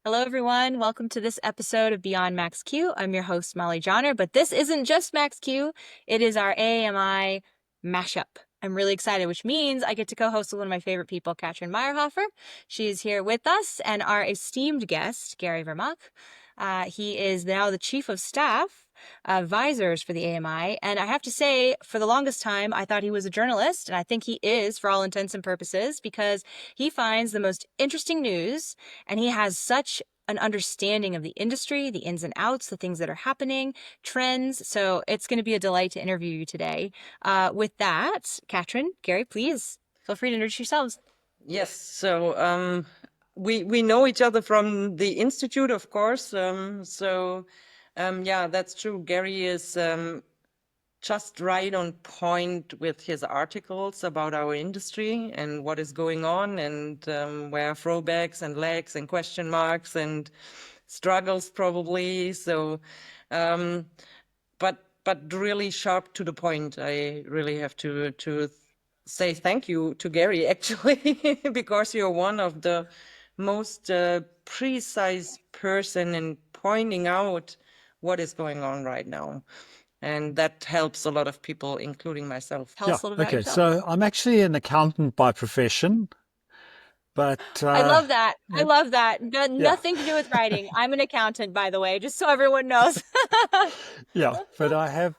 Hello, everyone. Welcome to this episode of Beyond Max Q. I'm your host, Mollie Jahner, but this isn't just Max Q. It is our AMI mashup. I'm really excited, which means I get to co-host with one of my favorite people, Katrin Mayrhofer. She is here with us, and our esteemed guest, Gary Vermaak. He is now the Chief of Staff Advisors for the AMI. And I have to say, for the longest time, I thought he was a journalist, and I think he is for all intents and purposes, because he finds the most interesting news, and he has such an understanding of the industry, the ins and outs, the things that are happening, trends. So it's going to be a delight to interview you today. With that, Katrin, Gary, please feel free to introduce yourselves. Yes, so we know each other from the Institute, of course. Yeah, that's true. Gary is just right on point with his articles about our industry and what is going on, and where are throwbacks and lags and question marks and struggles probably. So, but really sharp to the point. I really have to say thank you to Gary, actually, because you're one of the most precise person in pointing out what is going on right now. And that helps a lot of people, including myself. Tell us a little about Okay. yourself. So I'm actually an accountant by profession, but I love that. I yeah, love that. yeah, Nothing to do with writing. I'm an accountant, by the way, just so everyone knows. yeah. But I have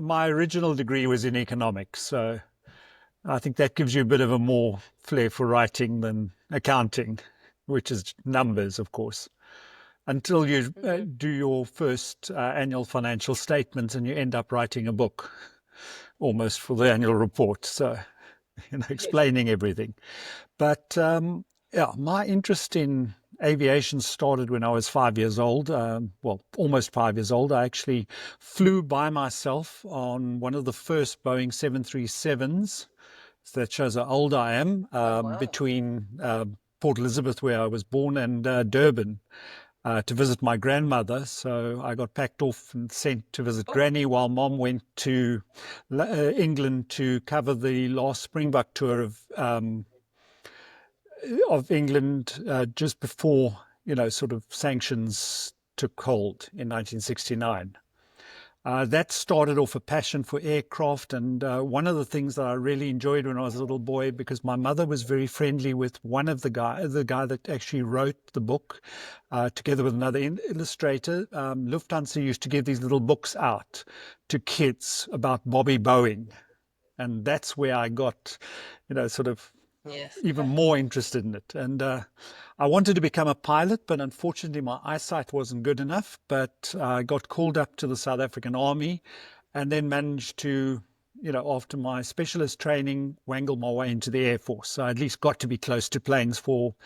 my original degree was in economics, so I think that gives you a bit of a more flair for writing than accounting, which is numbers, of course. Until you do your first annual financial statements and you end up writing a book, almost for the annual report. So, explaining everything. But yeah, my interest in aviation started when I was 5 years old. Well, almost 5 years old. I actually flew by myself on one of the first Boeing 737s. So that shows how old I am, between Port Elizabeth, where I was born, and Durban. To visit my grandmother. So I got packed off and sent to visit Granny while Mom went to England to cover the last Springbok tour of England, just before, sort of sanctions took hold in 1969. That started off a passion for aircraft, and one of the things that I really enjoyed when I was a little boy, because my mother was very friendly with one of the guy that actually wrote the book, together with another illustrator. Lufthansa used to give these little books out to kids about Bobby Boeing, and that's where I got, sort of even more interested in it. And I wanted to become a pilot, but unfortunately my eyesight wasn't good enough. But I got called up to the South African Army, and then managed to, after my specialist training, wangle my way into the Air Force. So I at least got to be close to planes for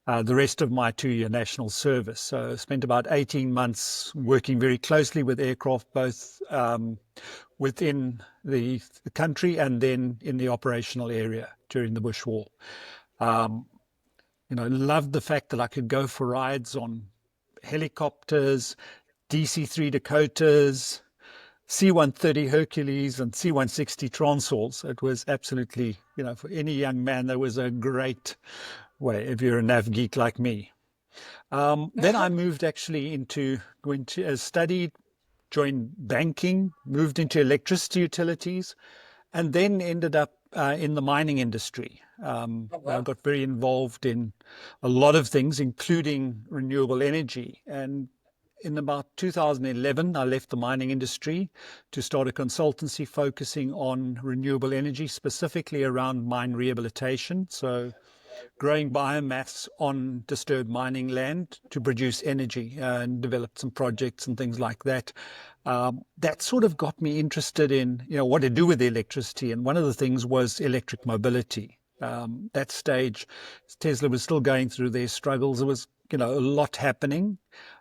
the rest of my 2-year national service. So I spent about 18 months working very closely with aircraft, both within the country and then in the operational area during the Bush War. Loved the fact that I could go for rides on helicopters, DC-3 Dakotas, C-130 Hercules and C-160 Transals. It was absolutely, for any young man, that was a great way if you're a nav geek like me. Then I moved actually studied, joined banking, moved into electricity utilities, and then ended up in the mining industry. I got very involved in a lot of things, including renewable energy. And in about 2011, I left the mining industry to start a consultancy focusing on renewable energy, specifically around mine rehabilitation. So growing biomass on disturbed mining land to produce energy, and developed some projects and things like that. That sort of got me interested in, what to do with the electricity. And one of the things was electric mobility. That stage, Tesla was still going through their struggles. There was, a lot happening.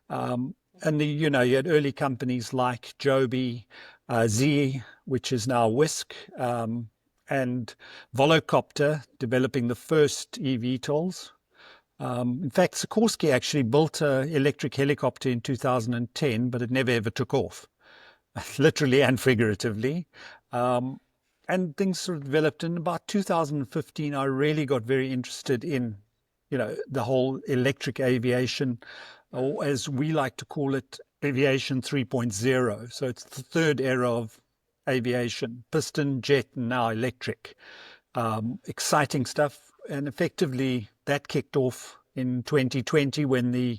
And you had early companies like Joby, Z, which is now Whisk, and Volocopter developing the first eVTOLs. In fact, Sikorsky actually built an electric helicopter in 2010, but it never ever took off, literally and figuratively. And things sort of developed. In about 2015, I really got very interested in, the whole electric aviation or as we like to call it, Aviation 3.0. So it's the third era of aviation, piston, jet, and now electric. Exciting stuff. And effectively, that kicked off in 2020 when the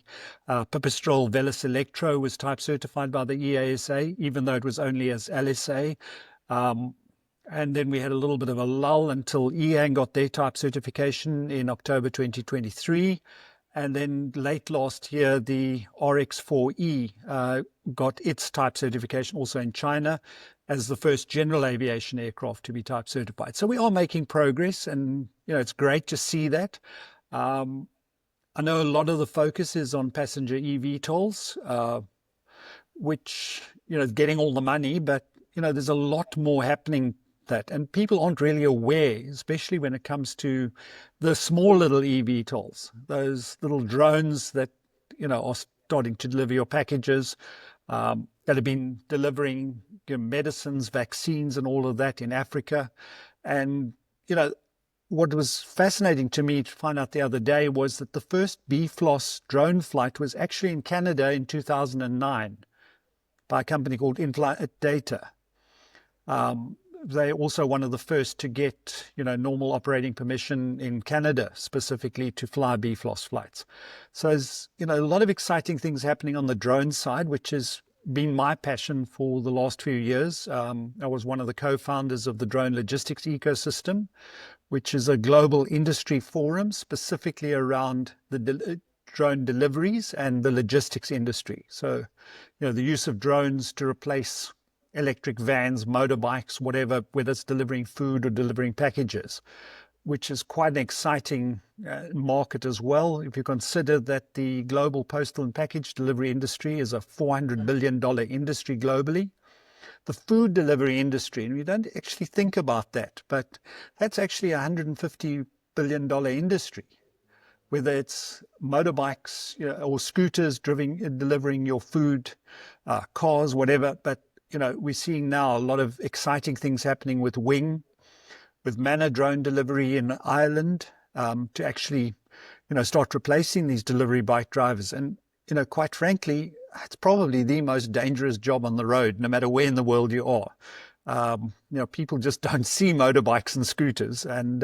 Pipistrel Velis Electro was type certified by the EASA, even though it was only as LSA. And then we had a little bit of a lull until EANG got their type certification in October 2023. And then late last year, the RX-4E got its type certification also in China as the first general aviation aircraft to be type certified. So we are making progress, and it's great to see that. I know a lot of the focus is on passenger eVTOLs, which is getting all the money, but there's a lot more happening that, and people aren't really aware, especially when it comes to the small little eVTOLs, those little drones that are starting to deliver your packages, that have been delivering medicines, vaccines, and all of that in Africa. And what was fascinating to me to find out the other day was that the first BFLOS drone flight was actually in Canada in 2009 by a company called In-Flight Data. They're also one of the first to get, normal operating permission in Canada, specifically to fly BFLOS flights. So there's, a lot of exciting things happening on the drone side, which has been my passion for the last few years. I was one of the co-founders of the Drone Logistics Ecosystem, which is a global industry forum specifically around the drone deliveries and the logistics industry. So, the use of drones to replace electric vans, motorbikes, whatever, whether it's delivering food or delivering packages, which is quite an exciting market as well. If you consider that the global postal and package delivery industry is a $400 billion industry globally. The food delivery industry, and we don't actually think about that, but that's actually a $150 billion industry, whether it's motorbikes or scooters delivering your food, cars, whatever. But we're seeing now a lot of exciting things happening with Wing, with Manna drone delivery in Ireland, to actually, start replacing these delivery bike drivers. And, quite frankly, it's probably the most dangerous job on the road, no matter where in the world you are. People just don't see motorbikes and scooters, and,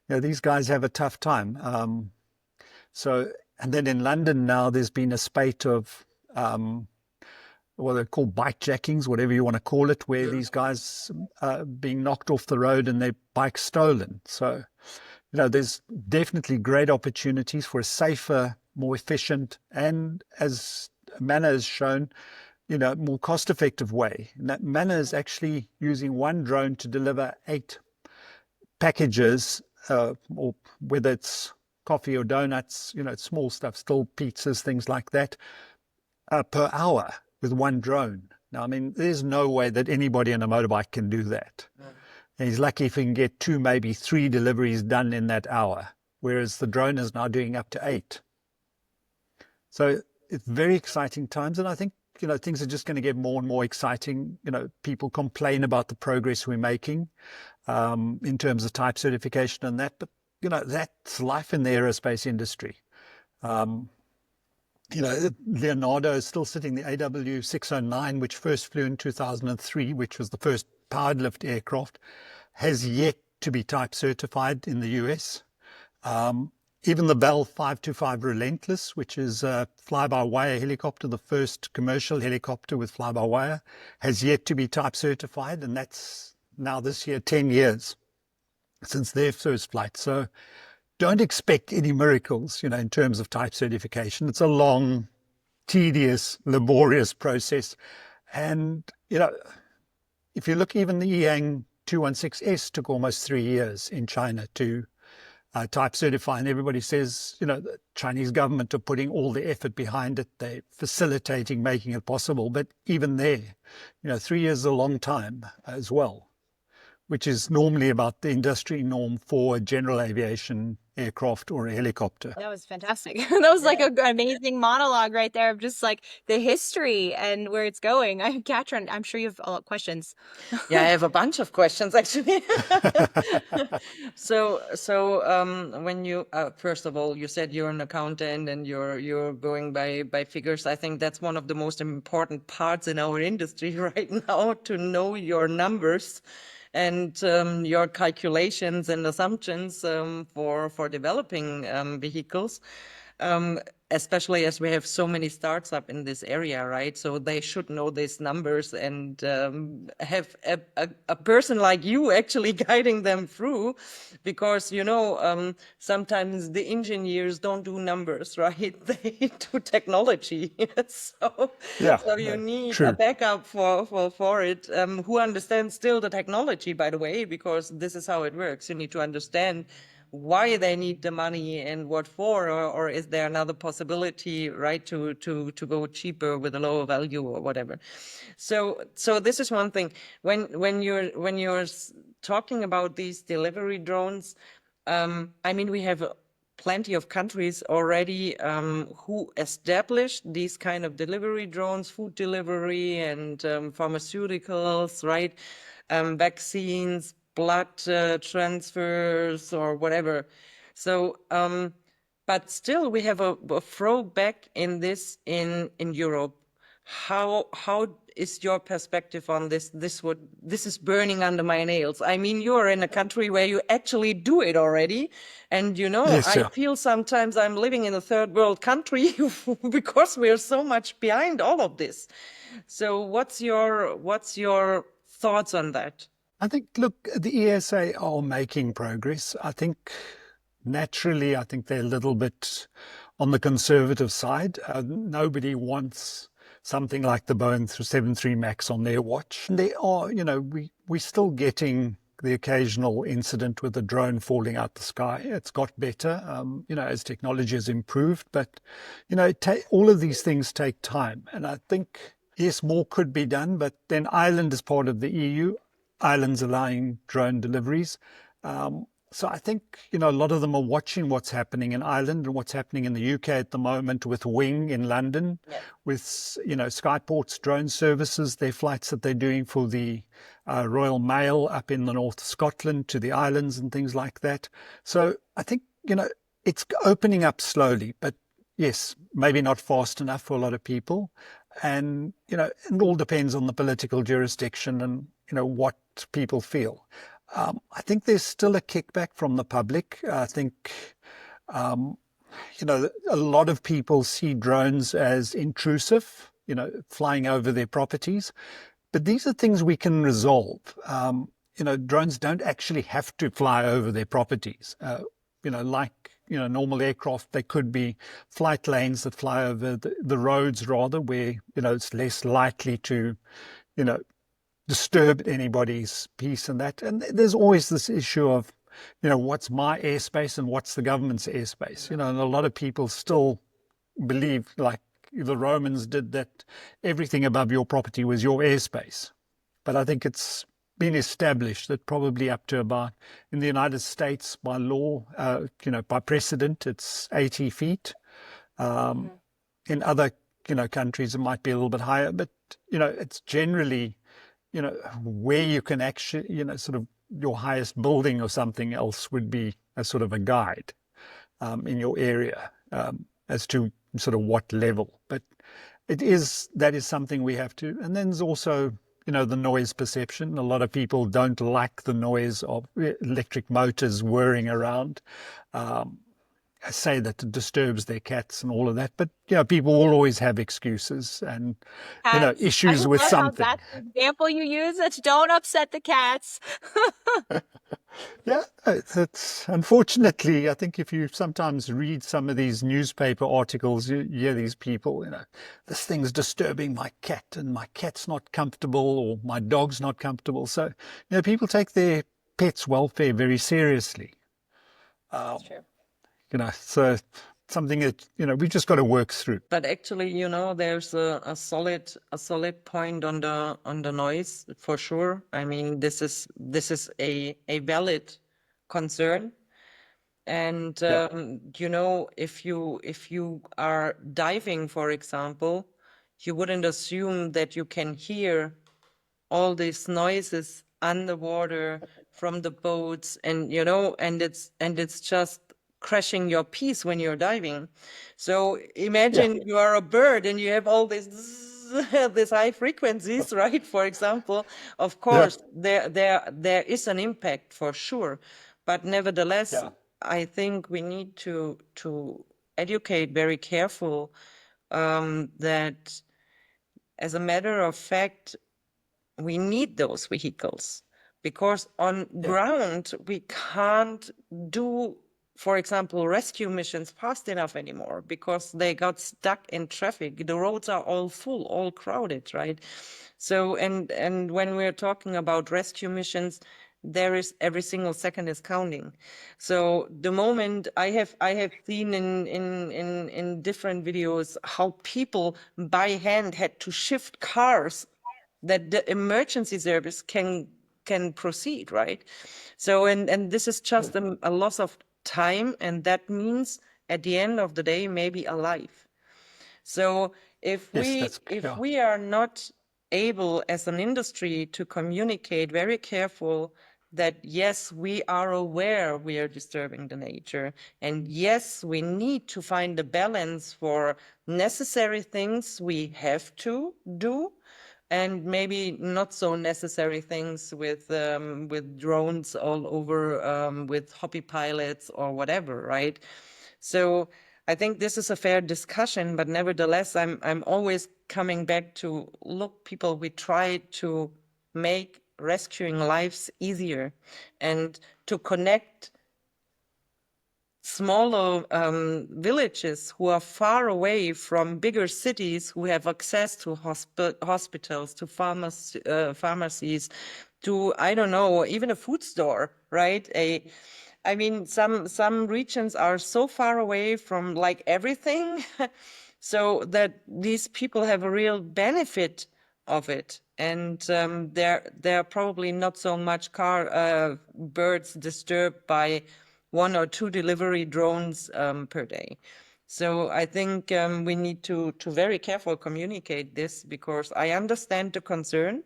these guys have a tough time. And then in London now, there's been a spate of, what they're called bike jackings, whatever you want to call it, where these guys are being knocked off the road and their bikes stolen. So, there's definitely great opportunities for a safer, more efficient, and as Manna has shown, more cost-effective way. Manna is actually using one drone to deliver 8 packages, or whether it's coffee or donuts, small stuff, still pizzas, things like that, per hour with one drone. Now, I mean, there's no way that anybody on a motorbike can do that. And he's lucky if he can get 2, maybe 3 deliveries done in that hour, whereas the drone is now doing up to 8. So it's very exciting times, and I think, things are just going to get more and more exciting. People complain about the progress we're making in terms of type certification and that, but, that's life in the aerospace industry. Leonardo is still sitting the AW609, which first flew in 2003, which was the first powered lift aircraft, has yet to be type certified in the US. Even the Bell 525 Relentless, which is a fly-by-wire helicopter, the first commercial helicopter with fly-by-wire, has yet to be type certified, and that's now this year 10 years since their first flight. So don't expect any miracles, in terms of type certification. It's a long, tedious, laborious process. And, if you look, even the EANG 216S took almost 3 years in China to type certify. And everybody says, the Chinese government are putting all the effort behind it. They're facilitating, making it possible. But even there, 3 years is a long time as well. which is normally about the industry norm for a general aviation aircraft or a helicopter. That was fantastic. That was like an amazing monologue right there of just like the history and where it's going. Katrin, I'm sure you have a lot of questions. Yeah, I have a bunch of questions actually. When you first of all, you said you're an accountant and you're going by figures. I think that's one of the most important parts in our industry right now, to know your numbers and your calculations and assumptions for developing vehicles. Especially as we have so many startups in this area, right? So they should know these numbers and have a person like you actually guiding them through, because sometimes the engineers don't do numbers, right? They do technology. so Yeah, so you need a true. backup for it, who understands still the technology, by the way, because this is how it works. You need to understand why they need the money and what for, or is there another possibility, right, to go cheaper with a lower value or whatever. So this is one thing. When you're talking about these delivery drones, I mean, we have plenty of countries already who established these kind of delivery drones, food delivery and pharmaceuticals, right? Vaccines, blood transfers or whatever. So, but still we have a throwback in this in Europe. How is your perspective on this? This is burning under my nails. I mean, you're in a country where you actually do it already, and Yes, I yeah. feel sometimes I'm living in a third world country because we're so much behind all of this. So what's your thoughts on that? I think, look, the ESA are making progress. I think naturally, I think they're a little bit on the conservative side. Nobody wants something like the Boeing 73 MAX on their watch. And they are, we're still getting the occasional incident with a drone falling out the sky. It's got better, as technology has improved. But, all of these things take time. And I think, yes, more could be done. But then Ireland is part of the EU. Ireland's allowing drone deliveries. So I think, a lot of them are watching what's happening in Ireland and what's happening in the UK at the moment with Wing in London, with, Skyport's drone services, their flights that they're doing for the Royal Mail up in the north of Scotland to the islands and things like that. So I think, it's opening up slowly, but yes, maybe not fast enough for a lot of people. And, it all depends on the political jurisdiction and, what people feel. I think there's still a kickback from the public. I think, a lot of people see drones as intrusive, flying over their properties. But these are things we can resolve. Drones don't actually have to fly over their properties. Like, normal aircraft, they could be flight lanes that fly over the roads rather, where, it's less likely to, disturb anybody's peace and that. And there's always this issue of, what's my airspace and what's the government's airspace, and a lot of people still believe, like the Romans did, that everything above your property was your airspace. But I think it's been established that probably up to about, in the United States, by law, by precedent, it's 80 feet. In other, countries, it might be a little bit higher, but, it's generally, where you can actually, sort of your highest building or something else would be a sort of a guide in your area as to sort of what level. But that is something we have to. And then there's also, the noise perception. A lot of people don't like the noise of electric motors whirring around. Say that it disturbs their cats and all of that, but people will always have excuses and Cats. issues I with love something. how that's the example you use. That's don't upset the cats. Yeah, it's unfortunately, I think if you sometimes read some of these newspaper articles, you hear these people, this thing's disturbing my cat and my cat's not comfortable or my dog's not comfortable. So, people take their pets' welfare very seriously. That's true. So something that, we've just got to work through. But actually, there's a solid point on the noise for sure. I mean, this is a valid concern. And Yeah. if you are diving, for example, you wouldn't assume that you can hear all these noises underwater from the boats, and it's just crashing your piece when you're diving. So Yeah. imagine you are a bird and you have all these these high frequencies, right? For example, of Yeah. course, there is an impact for sure, but nevertheless, Yeah. I think we need to educate very careful, that as a matter of fact, we need those vehicles, because on Yeah. ground we can't do, for example, rescue missions fast enough anymore because they got stuck in traffic. The roads are all full, all crowded, right? So and when we're talking about rescue missions, there is every single second is counting. So the moment I have seen in different videos how people by hand had to shift cars that the emergency service can proceed, right? So and this is just a loss of time, and that means at the end of the day maybe a life. So if Yes, we that's if yeah. we are not able as an industry to communicate very careful that yes, we are aware we are disturbing the nature, and yes, we need to find a balance for necessary things we have to do, and maybe not so necessary things with drones all over, with hobby pilots or whatever, right? So I think this is a fair discussion, but nevertheless, I'm always coming back to, look, people, we try to make rescuing lives easier and to connect smaller villages who are far away from bigger cities, who have access to hospitals, to pharmacies, to, I don't know, even a food store, right? I mean, some regions are so far away from like everything, so that these people have a real benefit of it. And there are probably not so much birds disturbed by 1 or 2 delivery drones per day. So I think we need to very careful communicate this, because I understand the concern.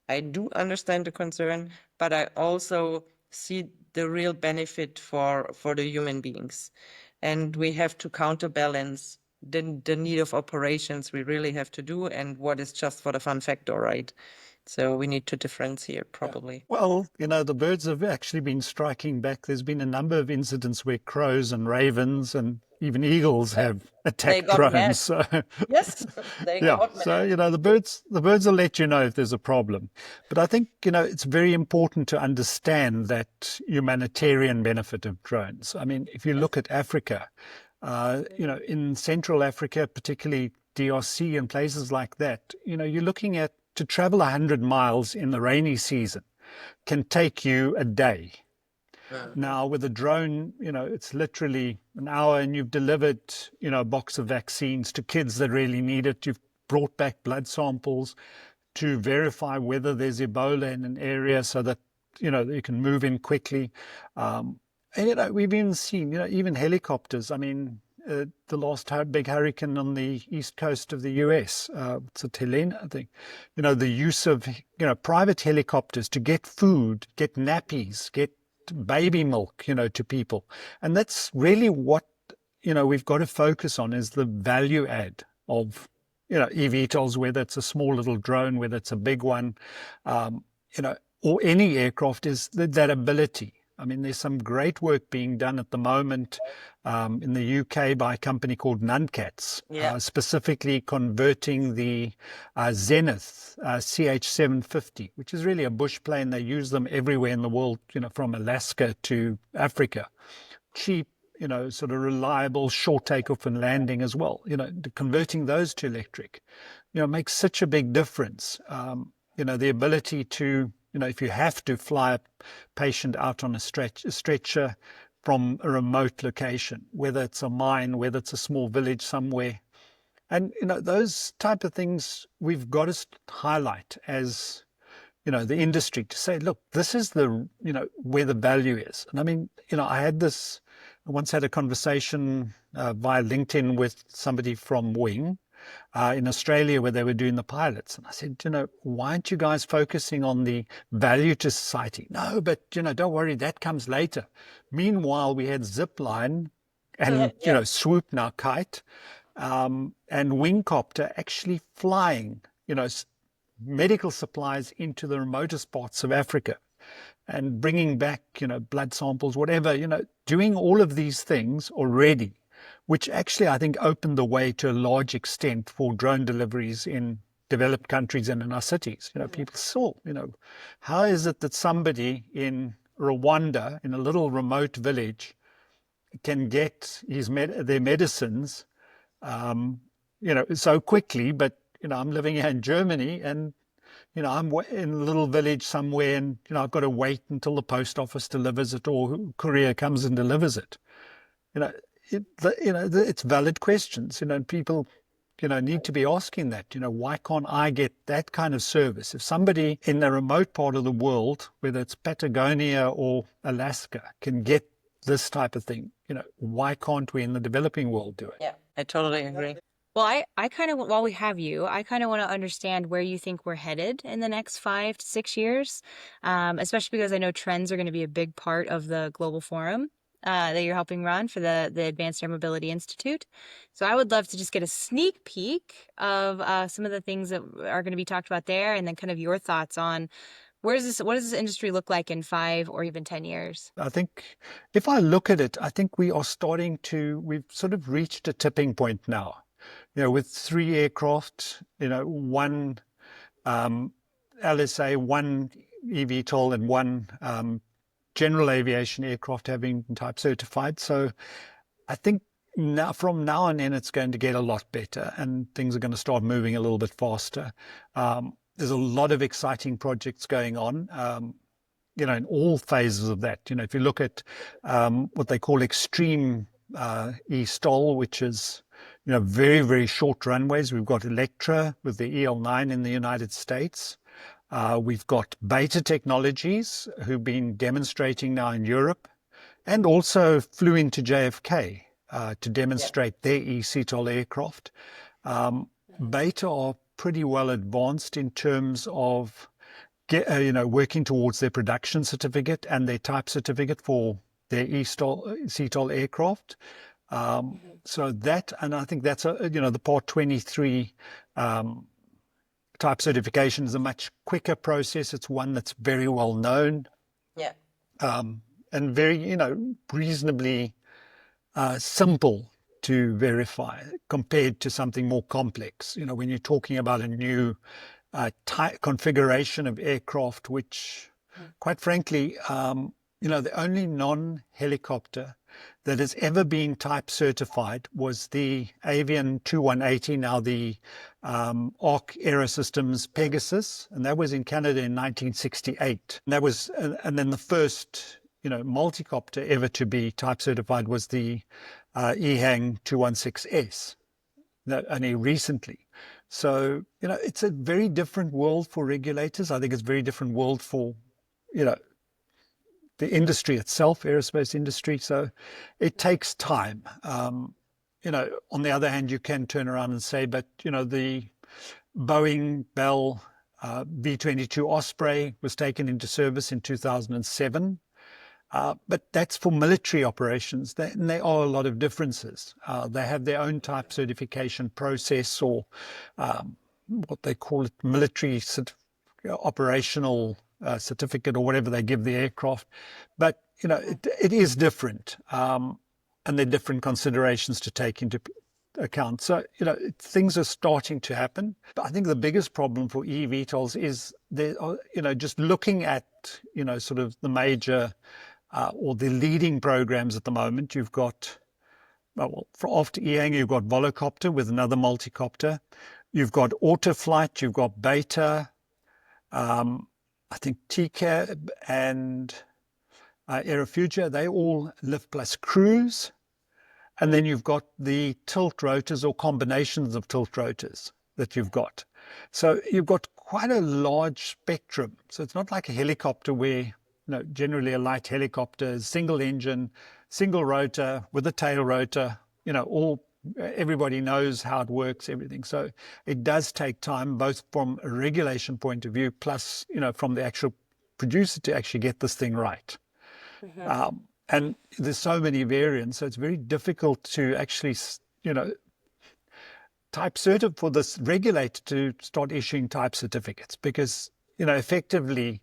I do understand the concern, but I also see the real benefit for the human beings. And we have to counterbalance the need of operations we really have to do and what is just for the fun factor, right? So we need to differentiate probably. Well, the birds have actually been striking back. There's been a number of incidents where crows and ravens and even eagles have They attacked got mad. drones. So, Yes, they yeah. got So, mad. the birds will let you know if there's a problem. But I think, it's very important to understand that humanitarian benefit of drones. I mean, if you look at Africa, in Central Africa, particularly DRC and places like that, you're looking at, to travel 100 miles in the rainy season can take you a day. Now, with a drone, it's literally an hour and you've delivered, a box of vaccines to kids that really need it. You've brought back blood samples to verify whether there's Ebola in an area so that, you can move in quickly. And, we've even seen, even helicopters. I mean, the last big hurricane on the east coast of the US, it's a Helene, I think, the use of, private helicopters to get food, get nappies, get baby milk, to people. And that's really what, we've got to focus on, is the value add of, eVTOLs, whether it's a small little drone, whether it's a big one, or any aircraft, is that ability. I mean, there's some great work being done at the moment in the UK by a company called Nuncats, Yeah. specifically converting the Zenith CH750, which is really a bush plane. They use them everywhere in the world, from Alaska to Africa. Cheap, sort of reliable, short takeoff and landing as well. Converting those to electric, makes such a big difference. The ability to, if you have to fly a patient out on a stretcher, from a remote location, whether it's a mine, whether it's a small village somewhere. And, those type of things we've got to highlight as, the industry, to say, look, this is the, where the value is. And I mean, I once had a conversation via LinkedIn with somebody from Wing in Australia where they were doing the pilots. And I said, why aren't you guys focusing on the value to society? No, but, don't worry, that comes later. Meanwhile, we had Zipline and, Swoop, now Kite, and Wingcopter actually flying, medical supplies into the remotest parts of Africa and bringing back, blood samples, whatever, doing all of these things already, which actually I think opened the way to a large extent for drone deliveries in developed countries and in our cities. People saw, how is it that somebody in Rwanda, in a little remote village, can get their medicines, so quickly, but I'm living here in Germany and, I'm in a little village somewhere and, I've got to wait until the post office delivers it or courier comes and delivers it. It's valid questions, and people, need to be asking that, why can't I get that kind of service? If somebody in a remote part of the world, whether it's Patagonia or Alaska, can get this type of thing, why can't we in the developing world do it? Yeah, I totally agree. Well, I kind of, while we have you, I kind of want to understand where you think we're headed in the next 5 to 6 years, especially because I know trends are going to be a big part of the global forum that you're helping run for the Advanced Air Mobility Institute. So I would love to just get a sneak peek of some of the things that are going to be talked about there, and then kind of your thoughts on what does this industry look like in 5 or even 10 years? I think if I look at it, I think we've sort of reached a tipping point now. With 3 aircraft, one LSA, one eVTOL, and one general aviation aircraft having been type certified. So I think from now on in, it's going to get a lot better and things are going to start moving a little bit faster. There's a lot of exciting projects going on, in all phases of that. If you look at what they call extreme eSTOL, which is very, very short runways. We've got Electra with the EL9 in the United States. We've got Beta Technologies, who've been demonstrating now in Europe, and also flew into JFK to demonstrate their eCTOL aircraft. Beta are pretty well advanced in terms of working towards their production certificate and their type certificate for their eCTOL aircraft. So that, and I think that's the Part 23 type certification is a much quicker process. It's one that's very well known. Yeah. And very, reasonably simple to verify compared to something more complex. When you're talking about a new configuration of aircraft, which, quite frankly, the only non-helicopter that has ever been type certified was the Avian 2180, now the Arc Aerosystems Pegasus, and that was in Canada in 1968. And that was, and then the first, multicopter ever to be type certified was the EHang 216S, only recently. So, it's a very different world for regulators. I think it's a very different world for, the industry itself, aerospace industry. So it takes time. On the other hand, you can turn around and say, but, the Boeing Bell V-22 Osprey was taken into service in 2007. But that's for military operations, and there are a lot of differences. They have their own type certification process, or what they call it, military operational certificate, or whatever they give the aircraft. But, it is different, and there are different considerations to take into account. So, things are starting to happen. But I think the biggest problem for eVTOLs is, just looking at, sort of the major or the leading programs at the moment. You've got, after EHang, you've got Volocopter with another multicopter. You've got Autoflight, you've got Beta, I think TCAB and Aerofuture, they all lift plus cruise. And then you've got the tilt rotors or combinations of tilt rotors that you've got. So you've got quite a large spectrum. So it's not like a helicopter where, generally a light helicopter is single engine, single rotor with a tail rotor, everybody knows how it works, everything. So it does take time, both from a regulation point of view, plus, from the actual producer to actually get this thing right. And there's so many variants, so it's very difficult to actually, type certificate for this regulator to start issuing type certificates because, effectively,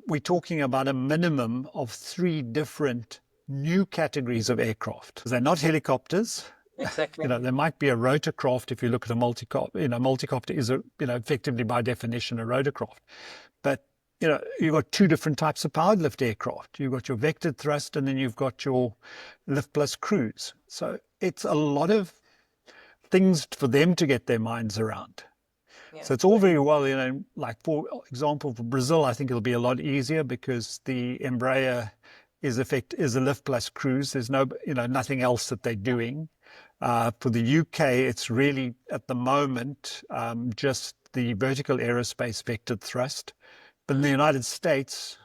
we're talking about a minimum of 3 different new categories of aircraft. They're not helicopters. Exactly. There might be a rotorcraft if you look at a multicopter. Multicopter is effectively by definition a rotorcraft. But you've got 2 different types of powered lift aircraft. You've got your vectored thrust and then you've got your lift plus cruise. So it's a lot of things for them to get their minds around. Yeah. So it's all very well, like for example, for Brazil, I think it'll be a lot easier because the Embraer is a lift plus cruise. There's nothing else that they're doing. For the UK, it's really at the moment just the vertical aerospace vectored thrust. But in the United States,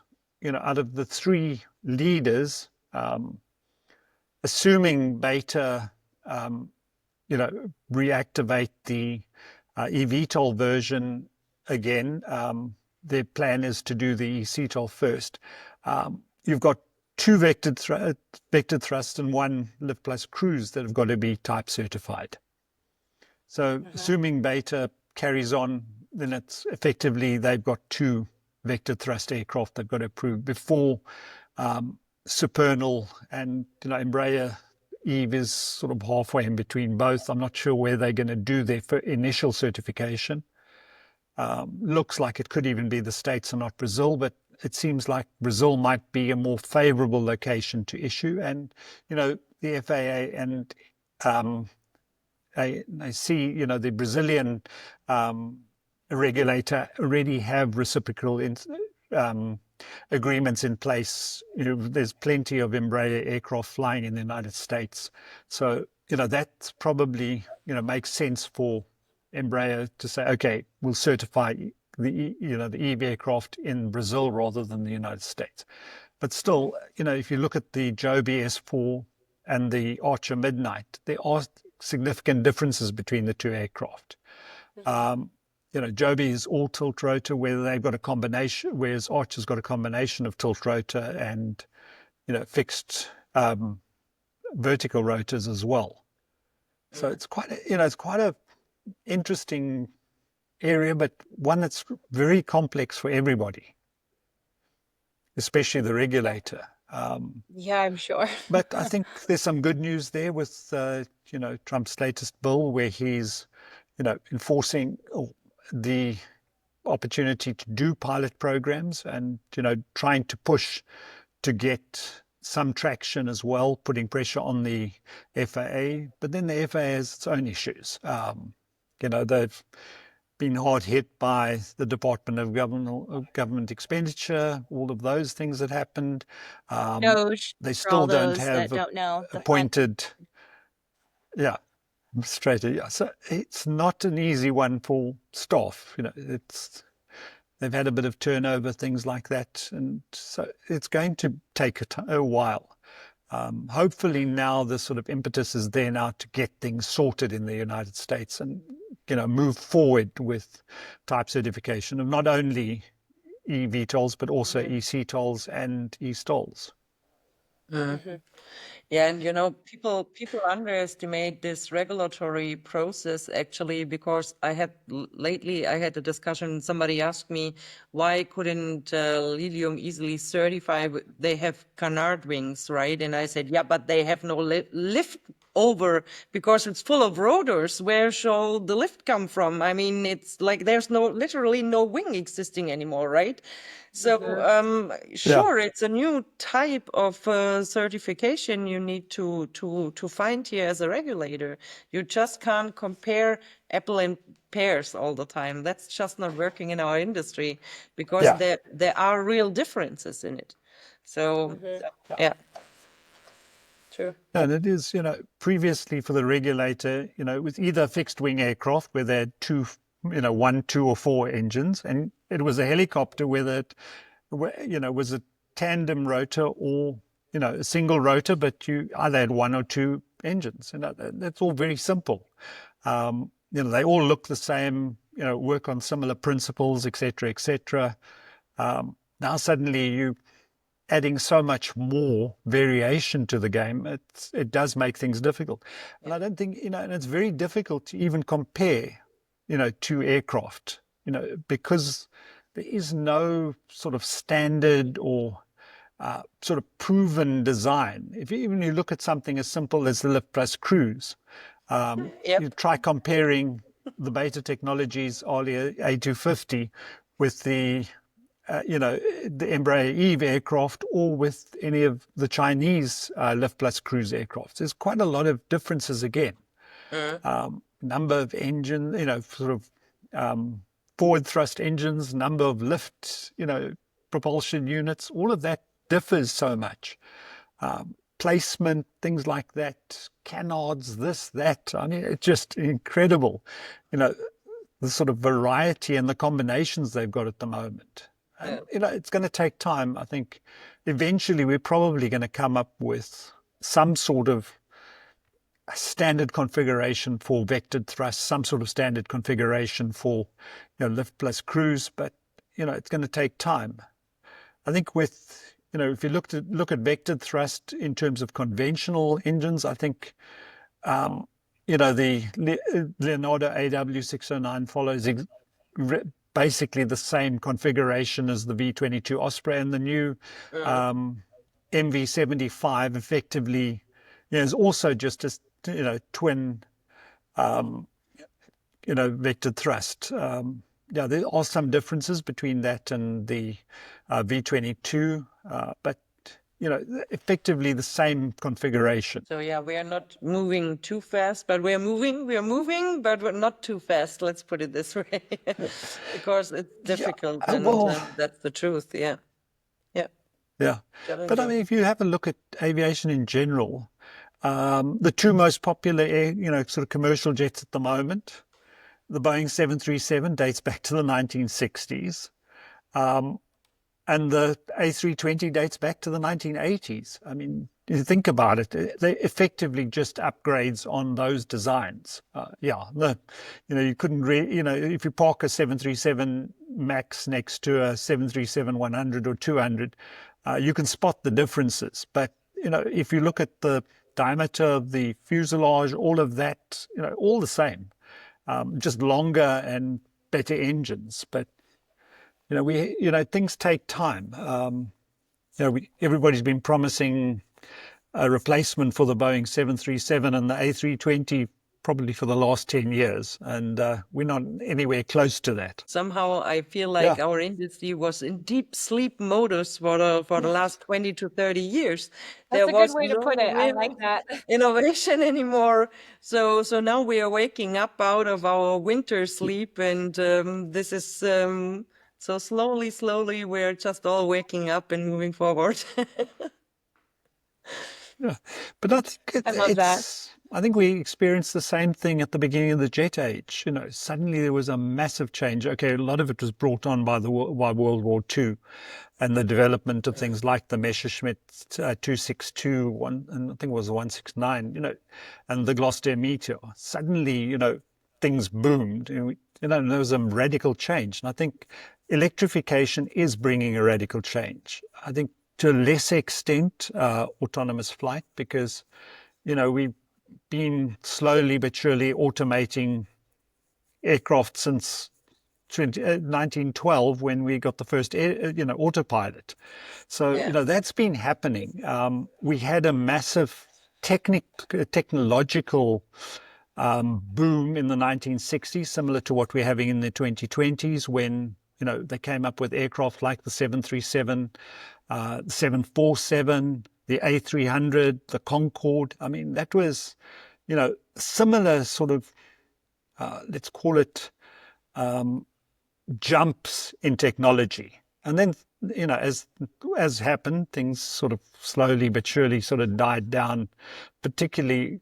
out of the 3 leaders, assuming Beta, reactivate the eVTOL version again, their plan is to do the eVTOL first. You've got 2 vectored thrust and 1 lift plus cruise that have got to be type certified. So assuming Beta carries on, then it's effectively they've got 2 vector thrust aircraft they've got to approve before Supernal and Embraer Eve is sort of halfway in between both. I'm not sure where they're going to do their initial certification. Looks like it could even be the States and not Brazil, but it seems like Brazil might be a more favorable location to issue. And the FAA and I see the Brazilian regulator already have reciprocal agreements in place. There's plenty of Embraer aircraft flying in the United States. So, that's probably, makes sense for Embraer to say, okay, we'll certify the Eve aircraft in Brazil rather than the United States. But still, if you look at the Joby S4 and the Archer Midnight, there are significant differences between the 2 aircraft. Joby is all tilt rotor, where they've got a combination, whereas Archer's got a combination of tilt rotor and, fixed vertical rotors as well. So it's quite a interesting area, but one that's very complex for everybody, especially the regulator. Yeah, I'm sure. But I think there's some good news there with, Trump's latest bill where he's, enforcing the opportunity to do pilot programs and, trying to push to get some traction as well, putting pressure on the FAA. But then the FAA has its own issues. They've been hard hit by the Department of Government Expenditure, all of those things that happened. Doge, They for all still don't those have that don't know, the appointed, yeah, straight. Yeah, so it's not an easy one for staff. They've had a bit of turnover, things like that, and so it's going to take a while. Hopefully now the sort of impetus is there now to get things sorted in the United States and move forward with type certification of not only eVTOLs but also eCTOLs and eSTOLs. Yeah, and people underestimate this regulatory process actually, because lately I had a discussion. Somebody asked me, why couldn't Lilium easily certify? They have canard wings, right? And I said, yeah, but they have no lift over because it's full of rotors. Where shall the lift come from? I mean, it's like there's literally no wing existing anymore, right? So sure, it's a new type of certification you need to find here as a regulator. You just can't compare apple and pears all the time. That's just not working in our industry because there are real differences in it. So, yeah, true. And it is, previously for the regulator, it was either a fixed wing aircraft where they had two, one, two, or four engines, and it was a helicopter was a tandem rotor or, a single rotor, but you either had one or two engines. That's all very simple. They all look the same, work on similar principles, etc., etc. Now suddenly you adding so much more variation to the game, it does make things difficult. And I don't think, and it's very difficult to even compare, two aircraft, because there is no sort of standard or sort of proven design. Even you look at something as simple as the lift plus cruise, you try comparing the Beta Technologies earlier A250 with the Embraer Eve aircraft or with any of the Chinese lift plus cruise aircraft. There's quite a lot of differences again. Number of engine, forward thrust engines, number of lift, propulsion units, all of that differs so much. Placement, things like that, canards, this, that. I mean, it's just incredible, the sort of variety and the combinations they've got at the moment. And, it's going to take time. I think eventually we're probably going to come up with some sort of standard configuration for vectored thrust, some sort of standard configuration for lift plus cruise, but it's going to take time. I think with if you look at vectored thrust in terms of conventional engines, I think the Leonardo AW609 follows basically the same configuration as the V22 Osprey, and the new MV75 effectively is also just a twin vectored thrust. There are some differences between that and the V22, but effectively the same configuration. So yeah, we are not moving too fast, but we are moving, but we're not too fast. Let's put it this way, because it's difficult, and that's the truth. Yeah. But I mean, if you have a look at aviation in general, the two most popular sort of commercial jets at the moment, the Boeing 737 dates back to the 1960s. And the A320 dates back to the 1980s. I mean, you think about it, they effectively just upgrades on those designs. You couldn't really, if you park a 737 MAX next to a 737-100 or 200, you can spot the differences. But, if you look at the diameter of the fuselage, all of that, all the same, just longer and better engines. But things take time. Everybody's been promising a replacement for the Boeing 737 and the A320 probably for the last 10 years, and we're not anywhere close to that. Somehow I feel like our industry was in deep sleep modus for the last 20 to 30 years. That's a good way to put it. I like that. Innovation anymore. So now we are waking up out of our winter sleep, and this is so slowly we're just all waking up and moving forward. But I love that. I think we experienced the same thing at the beginning of the jet age. Suddenly there was a massive change. Okay, a lot of it was brought on by World War II and the development of things like the Messerschmitt 262, and I think it was 169, and the Gloucester Meteor. Suddenly, things boomed. There was a radical change. And I think electrification is bringing a radical change. I think to a lesser extent, autonomous flight, because, we've been slowly but surely automating aircraft since 1912 when we got the first autopilot. So, that's been happening. We had a massive technological boom in the 1960s, similar to what we're having in the 2020s when, they came up with aircraft like the 737, the 747, the A300, the Concorde. I mean, that was, similar sort of, let's call it, jumps in technology. And then, as happened, things sort of slowly but surely sort of died down, particularly,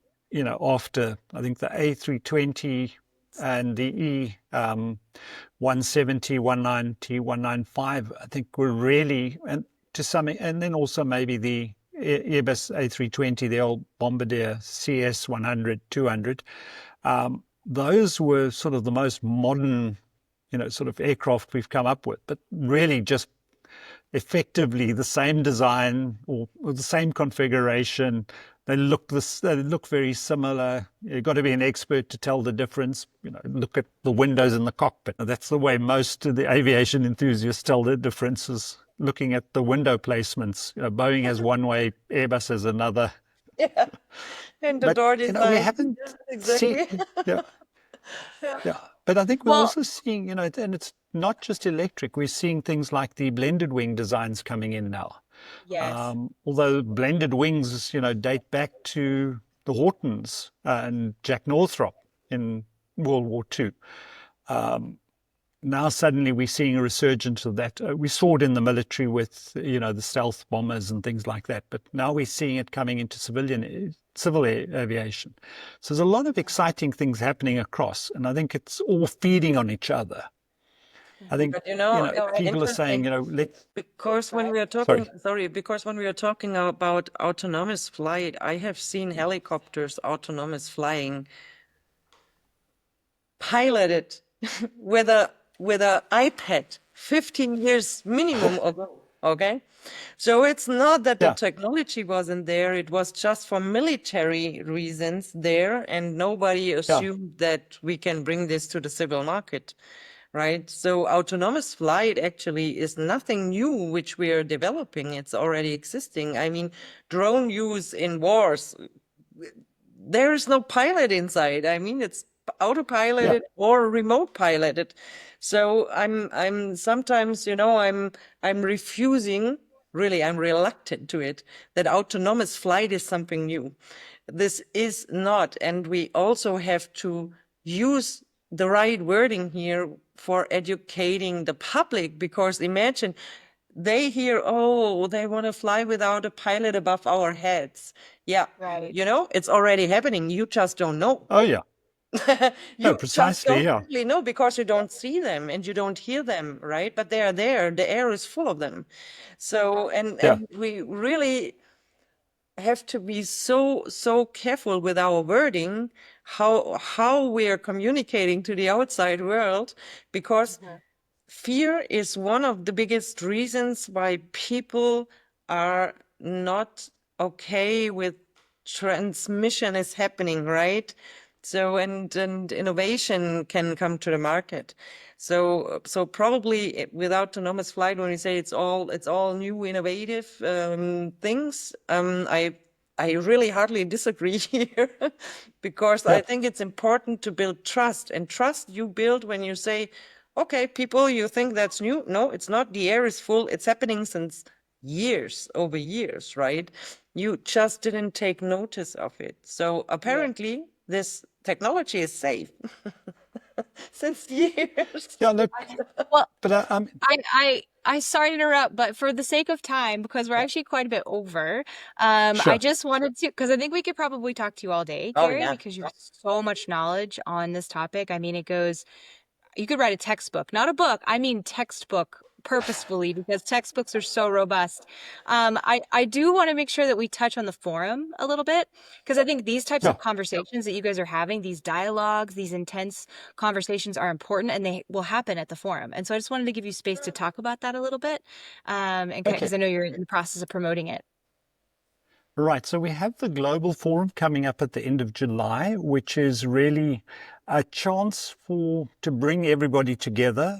after, I think, the A320 and the 170, 190, 195, I think were really, and to some, and then also maybe the Airbus A320, the old Bombardier CS 100, 200. Those were sort of the most modern, sort of aircraft we've come up with, but really just effectively the same design or the same configuration. They look very similar. You've got to be an expert to tell the difference. Look at the windows in the cockpit. That's the way most of the aviation enthusiasts tell the differences, looking at the window placements. Boeing has one way, Airbus has another. Yeah. And the But door we design. haven't Exactly. seen. Yeah. Yeah, but I think we're Well, also seeing, and it's not just electric. We're seeing things like the blended wing designs coming in now. yes. Although blended wings, date back to the Hortons and Jack Northrop in World War II. Now suddenly we're seeing a resurgence of that. We saw it in the military with, the stealth bombers and things like that. But now we're seeing it coming into civil aviation. So there's a lot of exciting things happening across, and I think it's all feeding on each other. I think, But it's people are saying, interesting because when we are sorry. talking, because when we are talking about autonomous flight, I have seen helicopters autonomous flying piloted with a iPad 15 years minimum ago. Okay. So it's not that the Yeah, technology wasn't there, it was just for military reasons there, and nobody yeah, assumed that we can bring this to the civil market, right? So autonomous flight actually is nothing new which we are developing. It's already existing. I mean, drone use in wars, there is no pilot inside. I mean, it's yeah, autopiloted or remote piloted. So I'm sometimes, I'm refusing, really, I'm reluctant to it, that autonomous flight is something new. This is not. And we also have to use the right wording here for educating the public, because imagine they hear, oh, they want to fly without a pilot above our heads. Yeah, Right. it's already happening. You just don't know. oh yeah, no, You just precisely, don't yeah, really know because you don't see them and you don't hear them, right? But they are there. The air is full of them. So, yeah, and we really have to be so careful with our wording, how we are communicating to the outside world, because fear is one of the biggest reasons why people are not okay with transmission is happening, right? So and innovation can come to the market. So probably with autonomous flight, when we say it's all new innovative things, I really hardly disagree here, because yeah, I think it's important to build trust, and trust you build when you say, okay, people, you think that's new? No, it's not. The air is full. It's happening since years, over years, right? You just didn't take notice of it. So Yeah. apparently this technology is safe since years. yeah. Look, Well, but I sorry to interrupt, but for the sake of time, because we're actually quite a bit over, I sure, just wanted to, because I think we could probably talk to you all day, Oh Gary, yeah. because you have so much knowledge on this topic. I mean, it goes, you could write a textbook, not a book. I mean, textbook purposefully, because textbooks are so robust. I do want to make sure that we touch on the forum a little bit, because I think these types yeah. of conversations that you guys are having, these dialogues, these intense conversations are important, and they will happen at the forum. And so I just wanted to give you space to talk about that a little bit, and Okay. because I know you're in the process of promoting it. Right. So we have the Global Forum coming up at the end of July, which is really a chance to bring everybody together,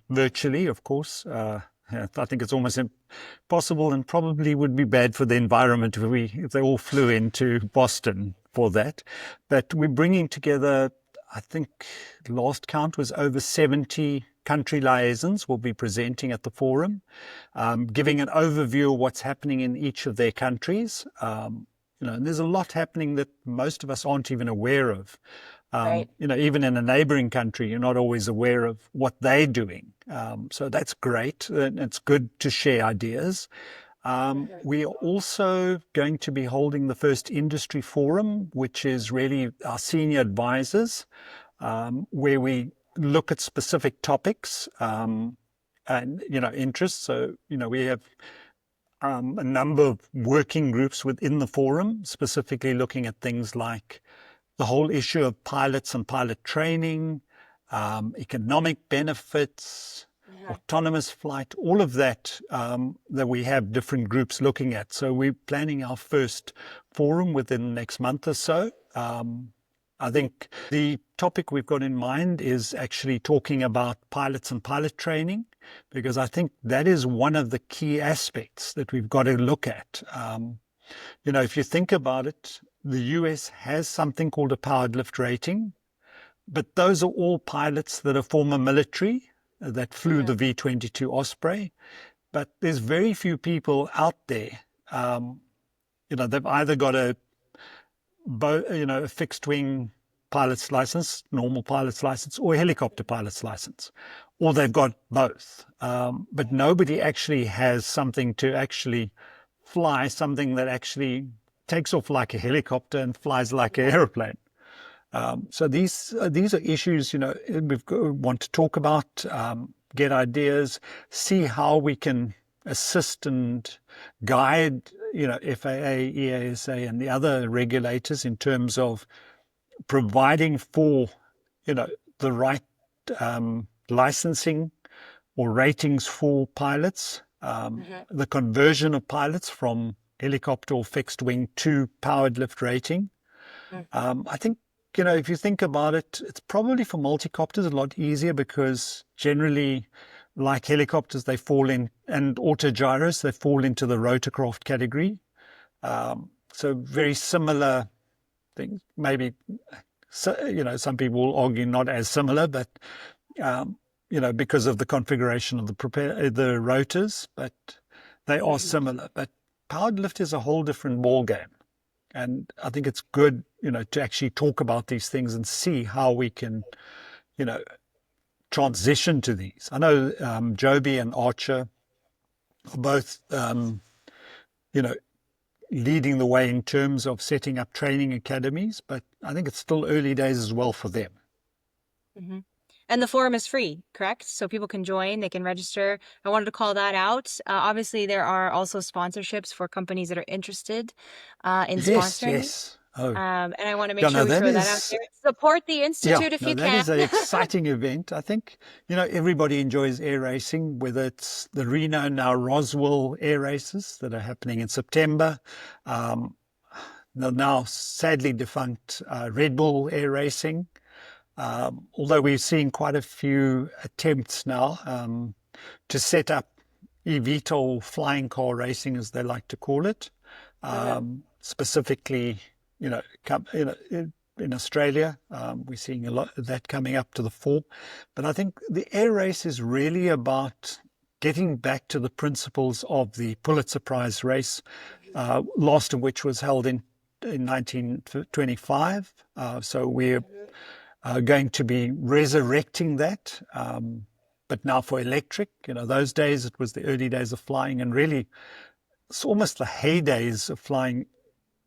virtually, of course. Yeah, I think it's almost impossible and probably would be bad for the environment if they all flew into Boston for that. But we're bringing together, I think last count was over 70 country liaisons will be presenting at the forum, giving an overview of what's happening in each of their countries. And there's a lot happening that most of us aren't even aware of. Right. Even in a neighboring country, you're not always aware of what they're doing. So that's great. And it's good to share ideas. We are also going to be holding the first industry forum, which is really our senior advisors, where we look at specific topics and, interests. So, we have a number of working groups within the forum, specifically looking at things like the whole issue of pilots and pilot training, economic benefits, autonomous flight, all of that that we have different groups looking at. So we're planning our first forum within the next month or so. I think the topic we've got in mind is actually talking about pilots and pilot training, because I think that is one of the key aspects that we've got to look at. If you think about it, the US has something called a powered lift rating, but those are all pilots that are former military that flew the V-22 Osprey. But there's very few people out there. They've either got a fixed wing pilot's license, normal pilot's license, or a helicopter pilot's license, or they've got both. But nobody actually has something to actually fly, something that actually takes off like a helicopter and flies like an airplane. So these are issues, want to talk about, get ideas, see how we can assist and guide, FAA, EASA, and the other regulators in terms of providing for, the right licensing or ratings for pilots, the conversion of pilots from helicopter or fixed wing to powered lift rating. I think, if you think about it, it's probably for multicopters a lot easier, because generally, like helicopters, they fall in, and autogyros, they fall into the rotorcraft category. So very similar things. Maybe, some people will argue not as similar, but, because of the configuration of the rotors, but they are similar. But powered lift is a whole different ballgame. And I think it's good, to actually talk about these things and see how we can, transition to these. I know Joby and Archer are both, leading the way in terms of setting up training academies, but I think it's still early days as well for them. And the forum is free, correct? So people can join, they can register. I wanted to call that out. Obviously, there are also sponsorships for companies that are interested in sponsoring. Yes. Oh. And I want to make sure we throw that out there. Support the Institute if you can. That is an exciting event. I think, everybody enjoys air racing, whether it's the Reno, now Roswell air races that are happening in September. The now sadly defunct Red Bull air racing. Although we're seeing quite a few attempts now to set up eVTOL flying car racing, as they like to call it, specifically, in Australia. We're seeing a lot of that coming up to the fore. But I think the air race is really about getting back to the principles of the Pulitzer Prize race, last of which was held in 1925. So we're going to be resurrecting that, but now for electric. Those days, it was the early days of flying, and really it's almost the heydays of flying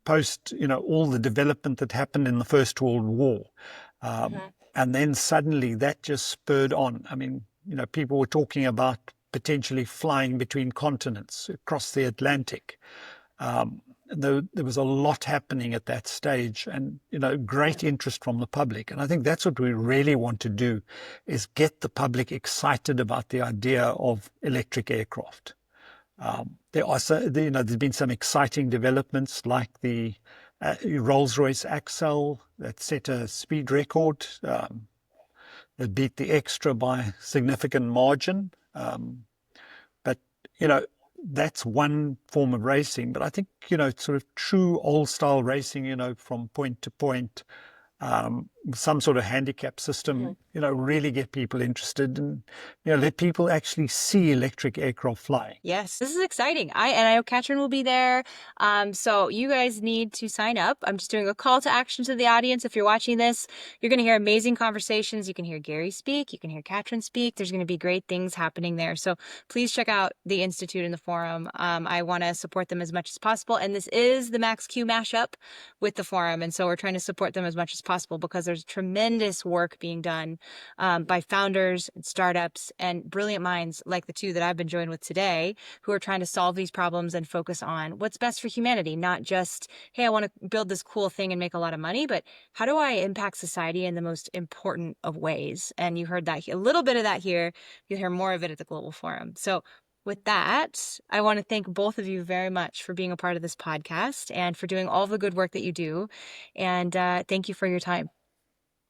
post, all the development that happened in the First World War. And then suddenly that just spurred on. I mean, people were talking about potentially flying between continents across the Atlantic. There was a lot happening at that stage, and great interest from the public. And I think that's what we really want to do, is get the public excited about the idea of electric aircraft. There's been some exciting developments, like the Rolls-Royce Axel that set a speed record, that beat the Extra by a significant margin. But that's one form of racing. But I think, sort of true old style racing, from point to point, some sort of handicap system, really get people interested and, let people actually see electric aircraft flying. Yes, this is exciting. I know Katrin will be there. So you guys need to sign up. I'm just doing a call to action to the audience. If you're watching this, you're going to hear amazing conversations. You can hear Gary speak. You can hear Katrin speak. There's going to be great things happening there. So please check out the Institute and the forum. I want to support them as much as possible. And this is the MaxQ mashup with the forum. And so we're trying to support them as much as possible because there's tremendous work being done by founders and startups and brilliant minds like the two that I've been joined with today, who are trying to solve these problems and focus on what's best for humanity, not just, hey, I want to build this cool thing and make a lot of money, but how do I impact society in the most important of ways? And you heard that, a little bit of that here. You'll hear more of it at the Global Forum. So with that, I want to thank both of you very much for being a part of this podcast and for doing all the good work that you do. And thank you for your time.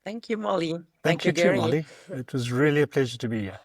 Thank you, Molly. Thank you too, Gary. Molly. It was really a pleasure to be here.